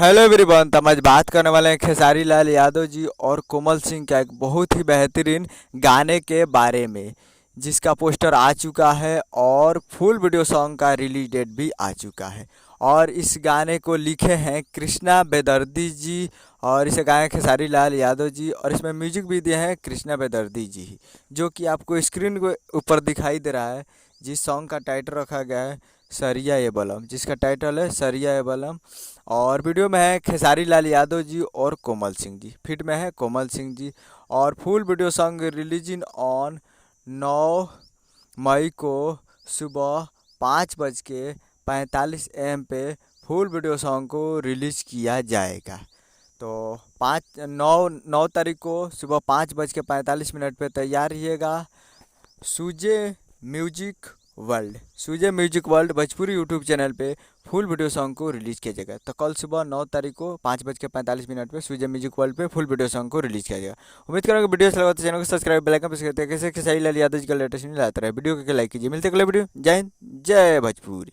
Hello everyone. तो हम आज बात करने वाले हैं खेसारी लाल यादव जी और कोमल सिंह का एक बहुत ही बेहतरीन गाने के बारे में, जिसका पोस्टर आ चुका है और फुल वीडियो सॉन्ग का रिलीज डेट भी आ चुका है। और इस गाने को लिखे हैं कृष्णा बेदर्दी जी और इसे गाए हैं खेसारी लाल यादव जी और इसमें म्यूजिक भी दिए हैं कृष्णा बेदर्दी जी ही, जो कि आपको स्क्रीन के ऊपर दिखाई दे रहा है। जिस सॉन्ग का टाइटल रखा गया है सरिया ए बलम, जिसका टाइटल है सरिया ए बलम। और वीडियो में है खेसारी लाल यादव जी और कोमल सिंह जी, फिट में है कोमल सिंह जी। और full video song releasing on 9 मई को सुबह 5:45 AM पे फुल वीडियो सॉन्ग को रिलीज किया जाएगा। तो 9 तारीख को सुबह 5:45 पे तैयार रहिएगा। सूजे म्यूजिक सूजे music world Bhojpuri YouTube channel पे फुल वीडियो सॉन्ग को रिलीज़ किया जाएगा। तो कल सुबह 9 तारीख को 5:45 पे सूजे म्यूजिक वर्ल्ड पे फुल वीडियो सॉन्ग को रिलीज़ किया जाएगा। उम्मीद करूँगा वीडियो अच्छा लगा तो चैनल को सब्सक्राइब बेल आइकन प्रेस करते हैं। कैसे खेसारी लाल यादव जी का लेटेस्ट न्यूज़ लाते रहे। वीडियो को लाइक कीजिए। मिलते हैं अगले वीडियो। जय हिंद, जय भोजपुरी।